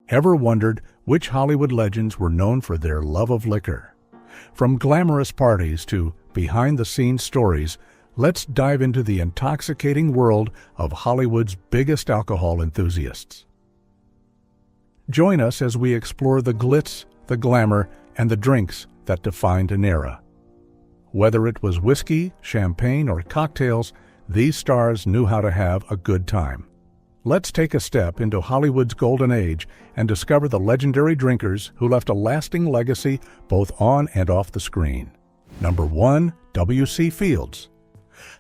Ever wondered which Hollywood legends were known for their love of liquor? From glamorous parties to behind-the-scenes stories, let's dive into the intoxicating world of Hollywood's biggest alcohol enthusiasts. Join us as we explore the glitz, the glamour, and the drinks that defined an era. Whether it was whiskey, champagne, or cocktails, these stars knew how to have a good time. Let's take a step into Hollywood's golden age and discover the legendary drinkers who left a lasting legacy both on and off the screen. Number 1. W.C. Fields.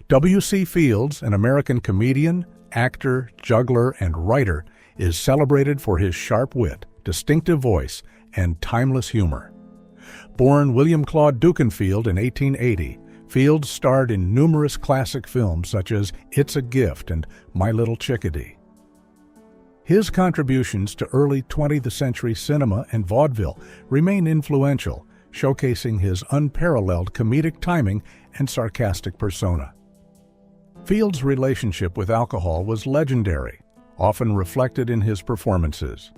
W.C. Fields, an American comedian, actor, juggler, and writer, is celebrated for his sharp wit, distinctive voice, and timeless humor. Born William Claude Dukenfield in 1880, Fields starred in numerous classic films such as It's a Gift and My Little Chickadee. His contributions to early 20th century cinema and vaudeville remain influential, showcasing his unparalleled comedic timing and sarcastic persona. Fields' relationship with alcohol was legendary, often reflected in his performances.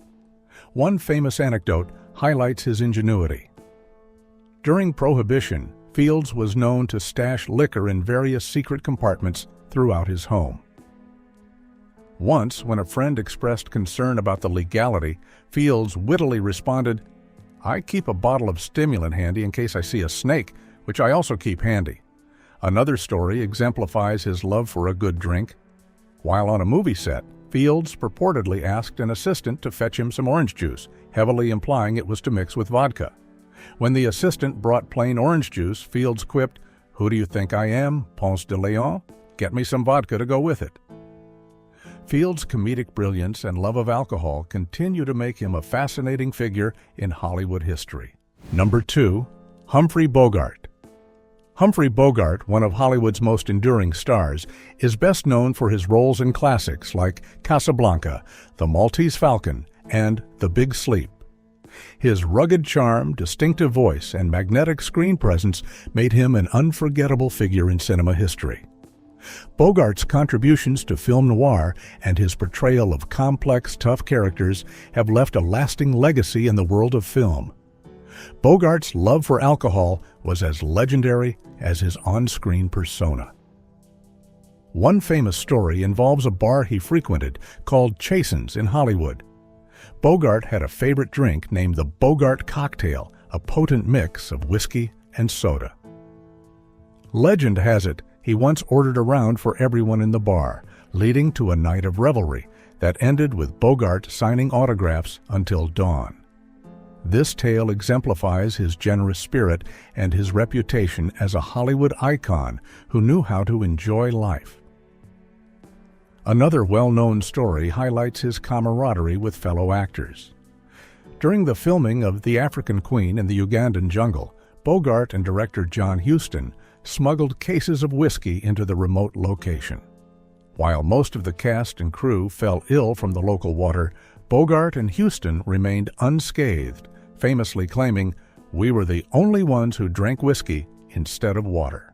One famous anecdote highlights his ingenuity. During Prohibition, Fields was known to stash liquor in various secret compartments throughout his home. Once, when a friend expressed concern about the legality, Fields wittily responded, "I keep a bottle of stimulant handy in case I see a snake, which I also keep handy." Another story exemplifies his love for a good drink. While on a movie set, Fields purportedly asked an assistant to fetch him some orange juice, heavily implying it was to mix with vodka. When the assistant brought plain orange juice, Fields quipped, "Who do you think I am, Ponce de Leon? Get me some vodka to go with it." Fields' comedic brilliance and love of alcohol continue to make him a fascinating figure in Hollywood history. Number 2. Humphrey Bogart. Humphrey Bogart, one of Hollywood's most enduring stars, is best known for his roles in classics like Casablanca, The Maltese Falcon, and The Big Sleep. His rugged charm, distinctive voice, and magnetic screen presence made him an unforgettable figure in cinema history. Bogart's contributions to film noir and his portrayal of complex, tough characters have left a lasting legacy in the world of film. Bogart's love for alcohol was as legendary as his on-screen persona. One famous story involves a bar he frequented called Chasen's in Hollywood. Bogart had a favorite drink named the Bogart Cocktail, a potent mix of whiskey and soda. Legend has it he once ordered a round for everyone in the bar, leading to a night of revelry that ended with Bogart signing autographs until dawn. This tale exemplifies his generous spirit and his reputation as a Hollywood icon who knew how to enjoy life. Another well-known story highlights his camaraderie with fellow actors. During the filming of The African Queen in the Ugandan jungle, Bogart and director John Huston smuggled cases of whiskey into the remote location. While most of the cast and crew fell ill from the local water, Bogart and Huston remained unscathed, famously claiming, "We were the only ones who drank whiskey instead of water."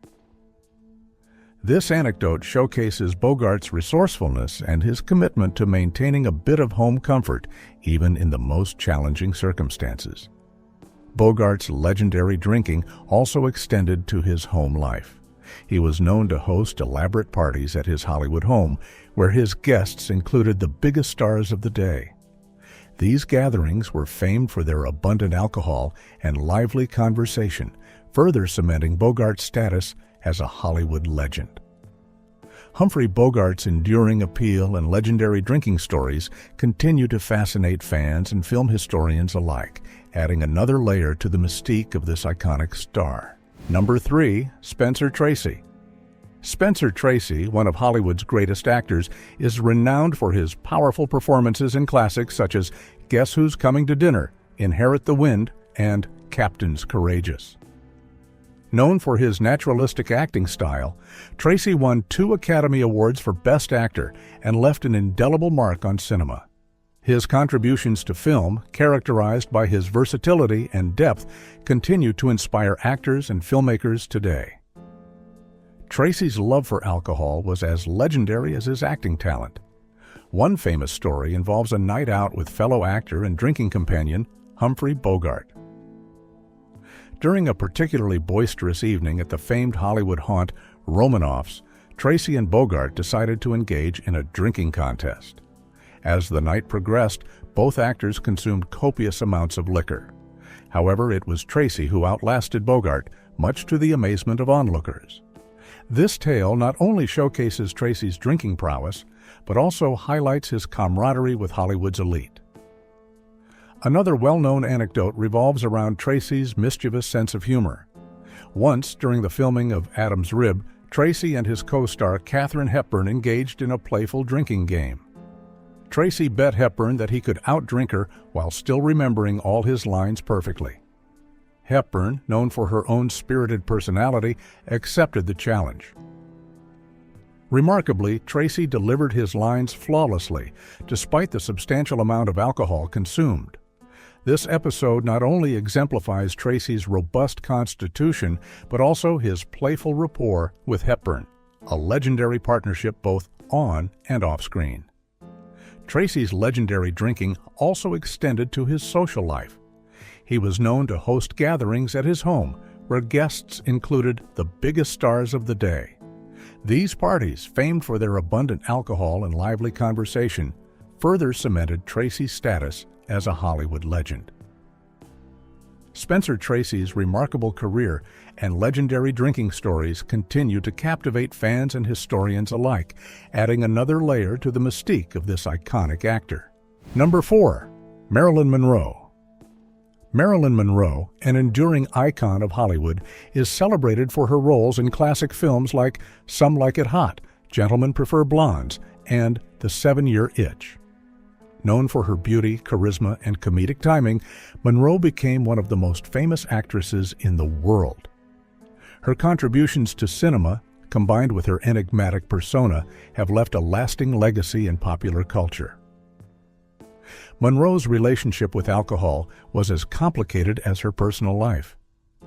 This anecdote showcases Bogart's resourcefulness and his commitment to maintaining a bit of home comfort, even in the most challenging circumstances. Bogart's legendary drinking also extended to his home life. He was known to host elaborate parties at his Hollywood home, where his guests included the biggest stars of the day. These gatherings were famed for their abundant alcohol and lively conversation, further cementing Bogart's status as a Hollywood legend. Humphrey Bogart's enduring appeal and legendary drinking stories continue to fascinate fans and film historians alike, adding another layer to the mystique of this iconic star. Number 3. Spencer Tracy. Spencer Tracy, one of Hollywood's greatest actors, is renowned for his powerful performances in classics such as Guess Who's Coming to Dinner, Inherit the Wind, and Captain's Courageous. Known for his naturalistic acting style, Tracy won 2 Academy Awards for Best Actor and left an indelible mark on cinema. His contributions to film, characterized by his versatility and depth, continue to inspire actors and filmmakers today. Tracy's love for alcohol was as legendary as his acting talent. One famous story involves a night out with fellow actor and drinking companion Humphrey Bogart. During a particularly boisterous evening at the famed Hollywood haunt Romanoff's, Tracy and Bogart decided to engage in a drinking contest. As the night progressed, both actors consumed copious amounts of liquor. However, it was Tracy who outlasted Bogart, much to the amazement of onlookers. This tale not only showcases Tracy's drinking prowess, but also highlights his camaraderie with Hollywood's elite. Another well-known anecdote revolves around Tracy's mischievous sense of humor. Once, during the filming of Adam's Rib, Tracy and his co-star Katharine Hepburn engaged in a playful drinking game. Tracy bet Hepburn that he could outdrink her while still remembering all his lines perfectly. Hepburn, known for her own spirited personality, accepted the challenge. Remarkably, Tracy delivered his lines flawlessly, despite the substantial amount of alcohol consumed. This episode not only exemplifies Tracy's robust constitution, but also his playful rapport with Hepburn, a legendary partnership both on and off-screen. Tracy's legendary drinking also extended to his social life. He was known to host gatherings at his home, where guests included the biggest stars of the day. These parties, famed for their abundant alcohol and lively conversation, further cemented Tracy's status as a Hollywood legend. Spencer Tracy's remarkable career and legendary drinking stories continue to captivate fans and historians alike, adding another layer to the mystique of this iconic actor. Number 4. Marilyn Monroe. Marilyn Monroe, an enduring icon of Hollywood, is celebrated for her roles in classic films like Some Like It Hot, Gentlemen Prefer Blondes, and The 7-Year Itch. Known for her beauty, charisma, and comedic timing, Monroe became one of the most famous actresses in the world. Her contributions to cinema, combined with her enigmatic persona, have left a lasting legacy in popular culture. Monroe's relationship with alcohol was as complicated as her personal life.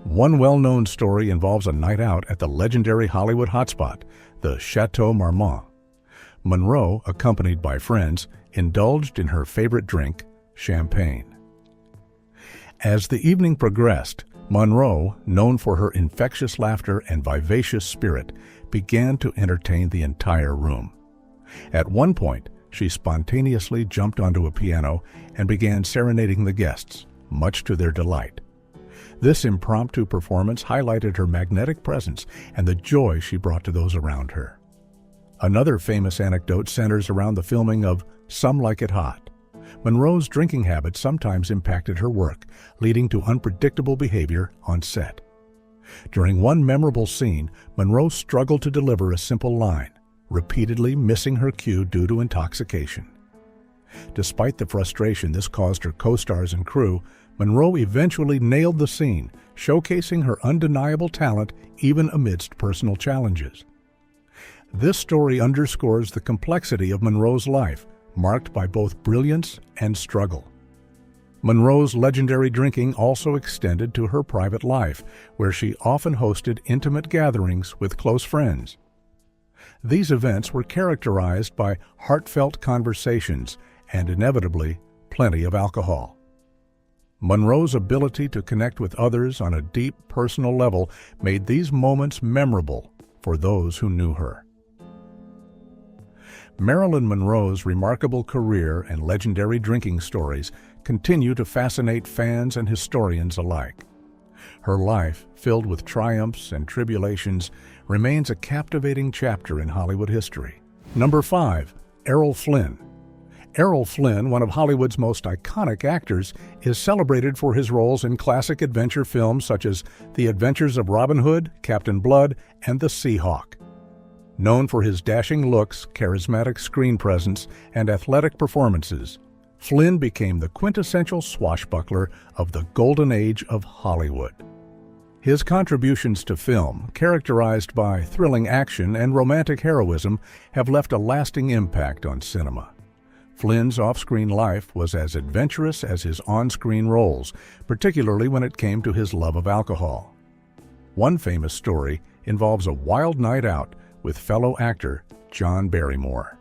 One well-known story involves a night out at the legendary Hollywood hotspot, the Chateau Marmont. Monroe, accompanied by friends, indulged in her favorite drink, champagne. As the evening progressed, Monroe, known for her infectious laughter and vivacious spirit, began to entertain the entire room. At one point, she spontaneously jumped onto a piano and began serenading the guests, much to their delight. This impromptu performance highlighted her magnetic presence and the joy she brought to those around her. Another famous anecdote centers around the filming of Some Like It Hot. Monroe's drinking habits sometimes impacted her work, leading to unpredictable behavior on set. During one memorable scene, Monroe struggled to deliver a simple line, repeatedly missing her cue due to intoxication. Despite the frustration this caused her co-stars and crew, Monroe eventually nailed the scene, showcasing her undeniable talent even amidst personal challenges. This story underscores the complexity of Monroe's life, marked by both brilliance and struggle. Monroe's legendary drinking also extended to her private life, where she often hosted intimate gatherings with close friends. These events were characterized by heartfelt conversations and, inevitably, plenty of alcohol. Monroe's ability to connect with others on a deep personal level made these moments memorable for those who knew her. Marilyn Monroe's remarkable career and legendary drinking stories continue to fascinate fans and historians alike. Her life, filled with triumphs and tribulations, remains a captivating chapter in Hollywood history. Number 5. Errol Flynn. Errol Flynn, one of Hollywood's most iconic actors, is celebrated for his roles in classic adventure films such as The Adventures of Robin Hood, Captain Blood, and The Seahawk. Known for his dashing looks, charismatic screen presence, and athletic performances, Flynn became the quintessential swashbuckler of the golden age of Hollywood. His contributions to film, characterized by thrilling action and romantic heroism, have left a lasting impact on cinema. Flynn's off-screen life was as adventurous as his on-screen roles, particularly when it came to his love of alcohol. One famous story involves a wild night out with fellow actor John Barrymore.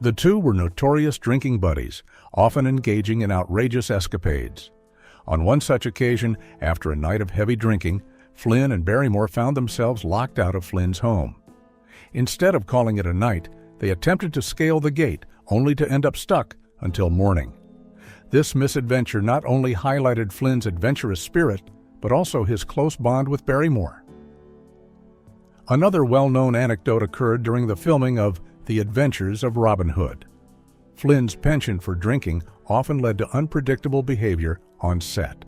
The two were notorious drinking buddies, often engaging in outrageous escapades. On one such occasion, after a night of heavy drinking, Flynn and Barrymore found themselves locked out of Flynn's home. Instead of calling it a night, they attempted to scale the gate, only to end up stuck until morning. This misadventure not only highlighted Flynn's adventurous spirit, but also his close bond with Barrymore. Another well-known anecdote occurred during the filming of The Adventures of Robin Hood. Flynn's penchant for drinking often led to unpredictable behavior on set.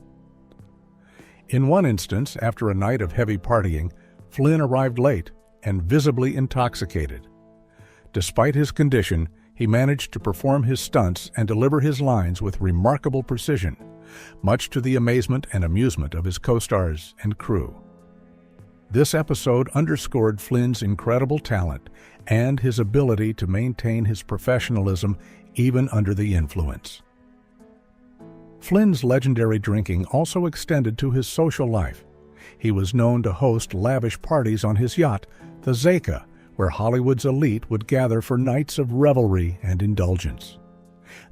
In one instance, after a night of heavy partying, Flynn arrived late and visibly intoxicated. Despite his condition, he managed to perform his stunts and deliver his lines with remarkable precision, much to the amazement and amusement of his co-stars and crew. This episode underscored Flynn's incredible talent and his ability to maintain his professionalism even under the influence. Flynn's legendary drinking also extended to his social life. He was known to host lavish parties on his yacht, the Zeka, where Hollywood's elite would gather for nights of revelry and indulgence.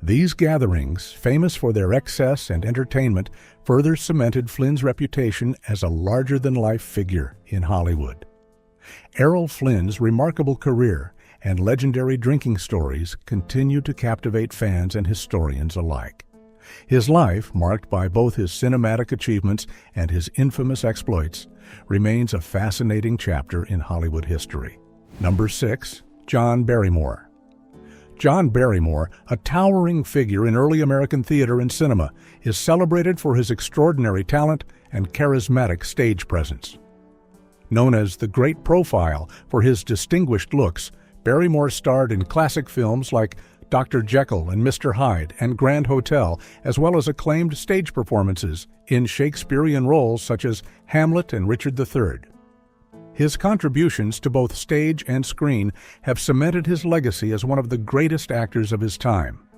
These gatherings, famous for their excess and entertainment, further cemented Flynn's reputation as a larger-than-life figure in Hollywood. Errol Flynn's remarkable career and legendary drinking stories continue to captivate fans and historians alike. His life, marked by both his cinematic achievements and his infamous exploits, remains a fascinating chapter in Hollywood history. Number 6. John Barrymore. John Barrymore, a towering figure in early American theater and cinema, is celebrated for his extraordinary talent and charismatic stage presence. Known as the Great Profile for his distinguished looks, Barrymore starred in classic films like Dr. Jekyll and Mr. Hyde and Grand Hotel, as well as acclaimed stage performances in Shakespearean roles such as Hamlet and Richard III. His contributions to both stage and screen have cemented his legacy as one of the greatest actors of his time.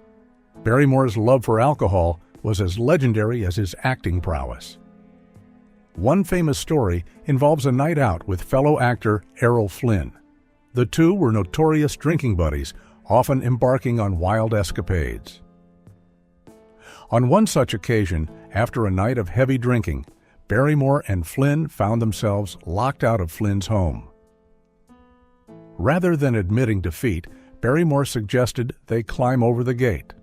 Barrymore's love for alcohol was as legendary as his acting prowess. One famous story involves a night out with fellow actor Errol Flynn. The two were notorious drinking buddies, often embarking on wild escapades. On one such occasion, after a night of heavy drinking, Barrymore and Flynn found themselves locked out of Flynn's home. Rather than admitting defeat, Barrymore suggested they climb over the gate.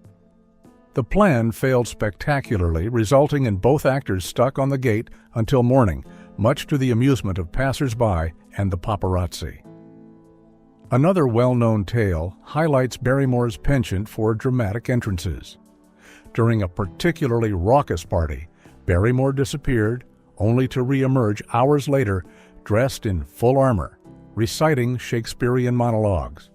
The plan failed spectacularly, resulting in both actors stuck on the gate until morning, much to the amusement of passers-by and the paparazzi. Another well-known tale highlights Barrymore's penchant for dramatic entrances. During a particularly raucous party, Barrymore disappeared, only to re-emerge hours later, dressed in full armor, reciting Shakespearean monologues.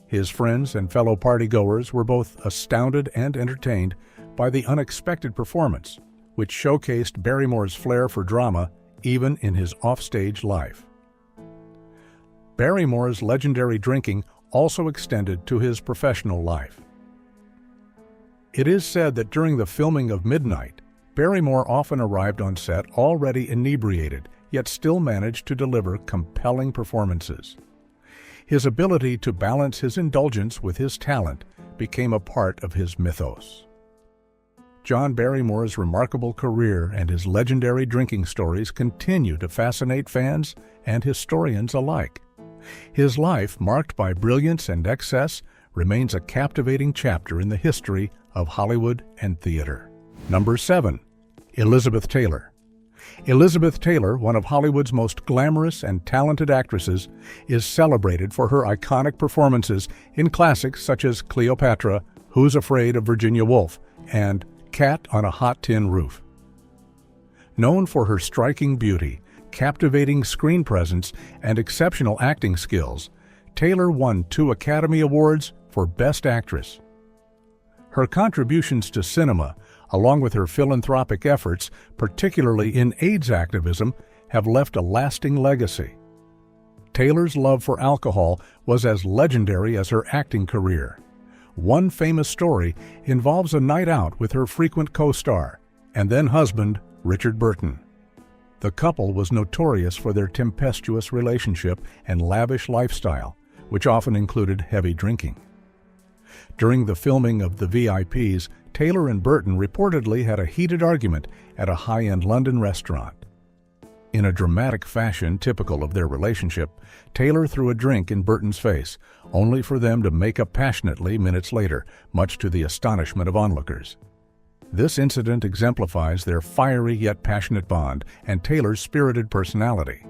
His friends and fellow partygoers were both astounded and entertained by the unexpected performance, which showcased Barrymore's flair for drama even in his offstage life. Barrymore's legendary drinking also extended to his professional life. It is said that during the filming of Midnight, Barrymore often arrived on set already inebriated, yet still managed to deliver compelling performances. His ability to balance his indulgence with his talent became a part of his mythos. John Barrymore's remarkable career and his legendary drinking stories continue to fascinate fans and historians alike. His life, marked by brilliance and excess, remains a captivating chapter in the history of Hollywood and theater. Number 7. Elizabeth Taylor. Elizabeth Taylor, one of Hollywood's most glamorous and talented actresses, is celebrated for her iconic performances in classics such as Cleopatra, Who's Afraid of Virginia Woolf, and Cat on a Hot Tin Roof. Known for her striking beauty, captivating screen presence, and exceptional acting skills, Taylor won 2 Academy Awards for Best Actress. Her contributions to cinema, along with her philanthropic efforts, particularly in AIDS activism, have left a lasting legacy. Taylor's love for alcohol was as legendary as her acting career. One famous story involves a night out with her frequent co-star, and then husband, Richard Burton. The couple was notorious for their tempestuous relationship and lavish lifestyle, which often included heavy drinking. During the filming of The VIPs, Taylor and Burton reportedly had a heated argument at a high-end London restaurant. In a dramatic fashion typical of their relationship, Taylor threw a drink in Burton's face, only for them to make up passionately minutes later, much to the astonishment of onlookers. This incident exemplifies their fiery yet passionate bond and Taylor's spirited personality.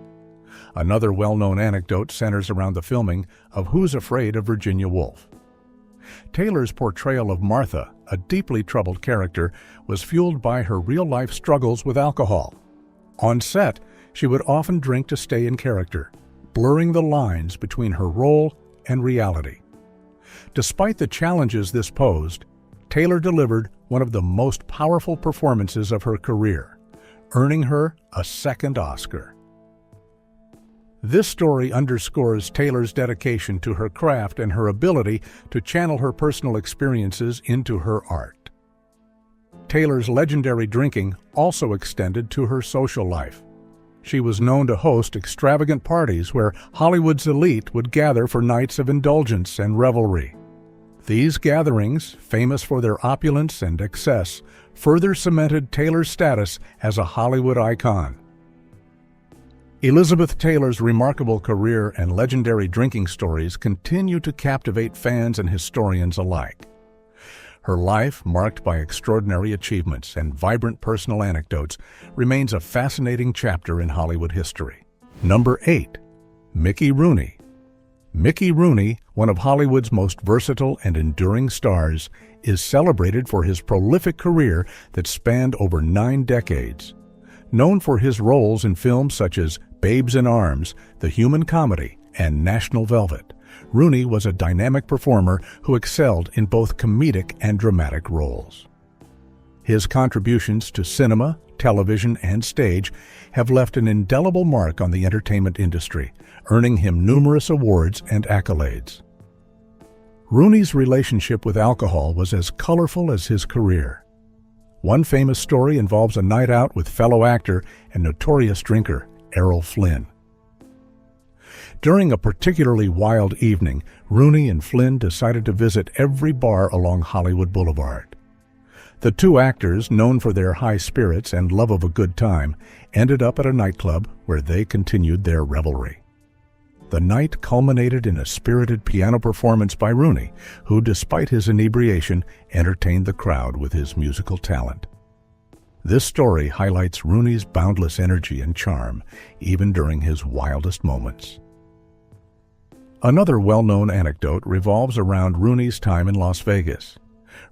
Another well-known anecdote centers around the filming of Who's Afraid of Virginia Woolf. Taylor's portrayal of Martha, a deeply troubled character, was fueled by her real-life struggles with alcohol. On set, she would often drink to stay in character, blurring the lines between her role and reality. Despite the challenges this posed, Taylor delivered one of the most powerful performances of her career, earning her a second Oscar. This story underscores Taylor's dedication to her craft and her ability to channel her personal experiences into her art. Taylor's legendary drinking also extended to her social life. She was known to host extravagant parties where Hollywood's elite would gather for nights of indulgence and revelry. These gatherings, famous for their opulence and excess, further cemented Taylor's status as a Hollywood icon. Elizabeth Taylor's remarkable career and legendary drinking stories continue to captivate fans and historians alike. Her life, marked by extraordinary achievements and vibrant personal anecdotes, remains a fascinating chapter in Hollywood history. Number 8. Mickey Rooney. Mickey Rooney, one of Hollywood's most versatile and enduring stars, is celebrated for his prolific career that spanned over 9 decades. Known for his roles in films such as Babes in Arms, The Human Comedy, and National Velvet, Rooney was a dynamic performer who excelled in both comedic and dramatic roles. His contributions to cinema, television, and stage have left an indelible mark on the entertainment industry, earning him numerous awards and accolades. Rooney's relationship with alcohol was as colorful as his career. One famous story involves a night out with fellow actor and notorious drinker Errol Flynn. During a particularly wild evening, Rooney and Flynn decided to visit every bar along Hollywood Boulevard. The two actors, known for their high spirits and love of a good time, ended up at a nightclub where they continued their revelry. The night culminated in a spirited piano performance by Rooney, who, despite his inebriation, entertained the crowd with his musical talent. This story highlights Rooney's boundless energy and charm, even during his wildest moments. Another well-known anecdote revolves around Rooney's time in Las Vegas.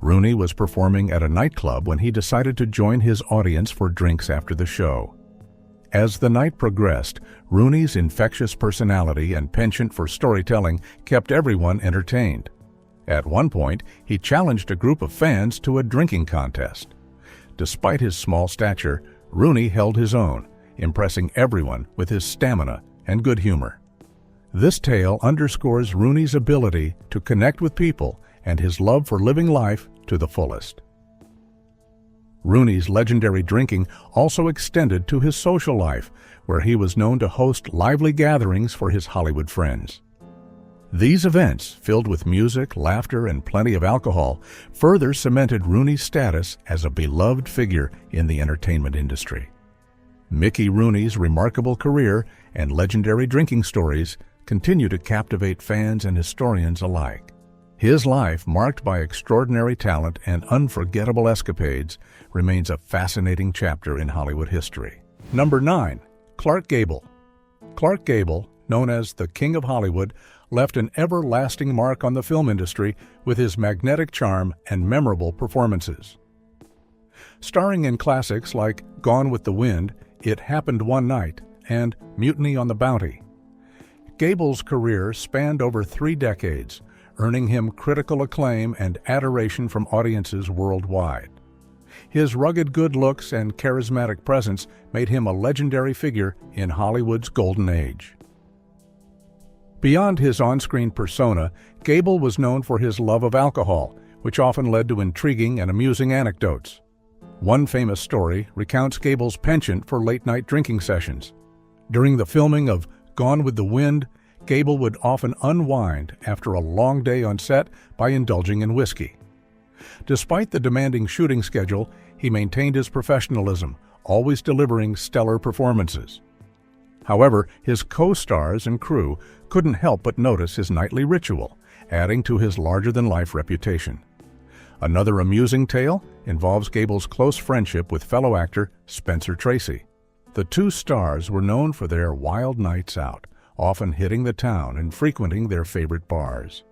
Rooney was performing at a nightclub when he decided to join his audience for drinks after the show. As the night progressed, Rooney's infectious personality and penchant for storytelling kept everyone entertained. At one point, he challenged a group of fans to a drinking contest. Despite his small stature, Rooney held his own, impressing everyone with his stamina and good humor. This tale underscores Rooney's ability to connect with people and his love for living life to the fullest. Rooney's legendary drinking also extended to his social life, where he was known to host lively gatherings for his Hollywood friends. These events, filled with music, laughter, and plenty of alcohol, further cemented Rooney's status as a beloved figure in the entertainment industry. Mickey Rooney's remarkable career and legendary drinking stories continue to captivate fans and historians alike. His life, marked by extraordinary talent and unforgettable escapades, remains a fascinating chapter in Hollywood history. Number 9. Clark Gable. Clark Gable, known as the King of Hollywood, left an everlasting mark on the film industry with his magnetic charm and memorable performances. Starring in classics like Gone with the Wind, It Happened One Night, and Mutiny on the Bounty, Gable's career spanned over 3 decades, earning him critical acclaim and adoration from audiences worldwide. His rugged good looks and charismatic presence made him a legendary figure in Hollywood's golden age. Beyond his on-screen persona, Gable was known for his love of alcohol, which often led to intriguing and amusing anecdotes. One famous story recounts Gable's penchant for late-night drinking sessions. During the filming of Gone with the Wind, Gable would often unwind after a long day on set by indulging in whiskey. Despite the demanding shooting schedule, he maintained his professionalism, always delivering stellar performances. However, his co-stars and crew couldn't help but notice his nightly ritual, adding to his larger-than-life reputation. Another amusing tale involves Gable's close friendship with fellow actor Spencer Tracy. The two stars were known for their wild nights out, often hitting the town and frequenting their favorite bars.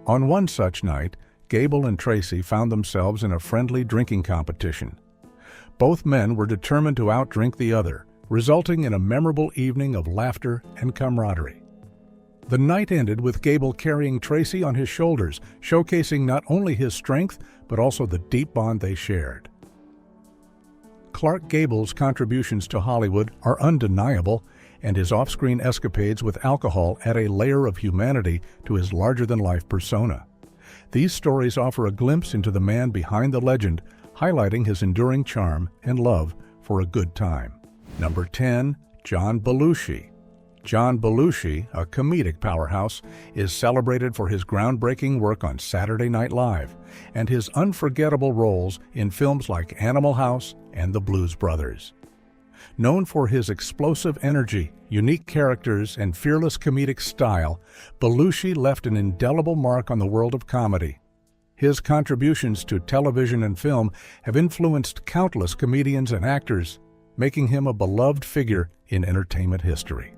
On one such night, Gable and Tracy found themselves in a friendly drinking competition. Both men were determined to outdrink the other, resulting in a memorable evening of laughter and camaraderie. The night ended with Gable carrying Tracy on his shoulders, showcasing not only his strength, but also the deep bond they shared. Clark Gable's contributions to Hollywood are undeniable, and his off-screen escapades with alcohol add a layer of humanity to his larger-than-life persona. These stories offer a glimpse into the man behind the legend, highlighting his enduring charm and love for a good time. Number 10. John Belushi. John Belushi, a comedic powerhouse, is celebrated for his groundbreaking work on Saturday Night Live and his unforgettable roles in films like Animal House and The Blues Brothers. Known for his explosive energy, unique characters, and fearless comedic style, Belushi left an indelible mark on the world of comedy. His contributions to television and film have influenced countless comedians and actors, making him a beloved figure in entertainment history.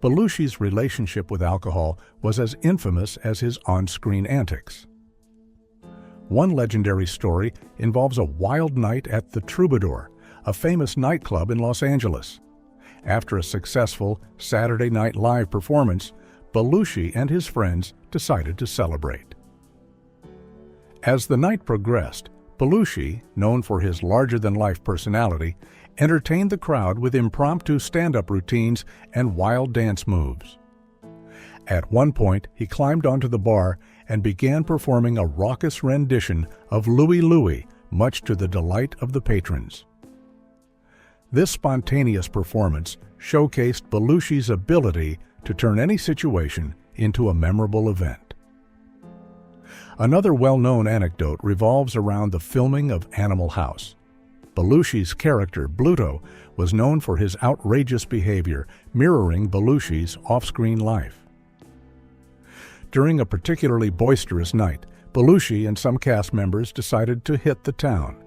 Belushi's relationship with alcohol was as infamous as his on-screen antics. One legendary story involves a wild night at the Troubadour, a famous nightclub in Los Angeles. After a successful Saturday Night Live performance, Belushi and his friends decided to celebrate. As the night progressed, Belushi, known for his larger-than-life personality, entertained the crowd with impromptu stand-up routines and wild dance moves. At one point, he climbed onto the bar and began performing a raucous rendition of Louie Louie, much to the delight of the patrons. This spontaneous performance showcased Belushi's ability to turn any situation into a memorable event. Another well-known anecdote revolves around the filming of Animal House. Belushi's character, Bluto, was known for his outrageous behavior, mirroring Belushi's off-screen life. During a particularly boisterous night, Belushi and some cast members decided to hit the town.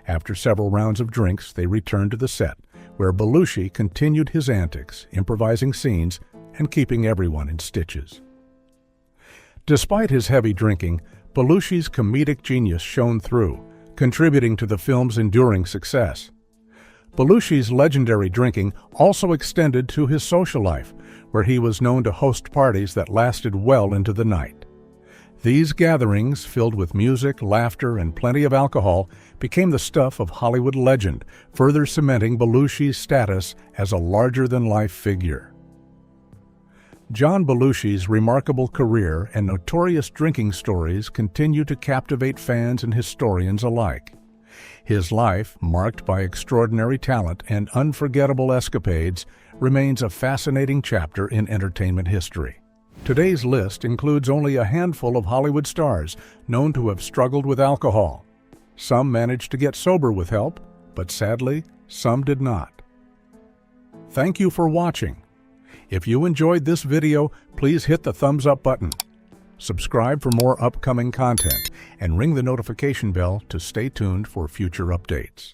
After several rounds of drinks, they returned to the set, where Belushi continued his antics, improvising scenes and keeping everyone in stitches. Despite his heavy drinking, Belushi's comedic genius shone through, contributing to the film's enduring success. Belushi's legendary drinking also extended to his social life, where he was known to host parties that lasted well into the night. These gatherings, filled with music, laughter, and plenty of alcohol, became the stuff of Hollywood legend, further cementing Belushi's status as a larger-than-life figure. John Belushi's remarkable career and notorious drinking stories continue to captivate fans and historians alike. His life, marked by extraordinary talent and unforgettable escapades, remains a fascinating chapter in entertainment history. Today's list includes only a handful of Hollywood stars known to have struggled with alcohol. Some managed to get sober with help, but sadly, some did not. Thank you for watching. If you enjoyed this video, please hit the thumbs up button. Subscribe for more upcoming content and ring the notification bell to stay tuned for future updates.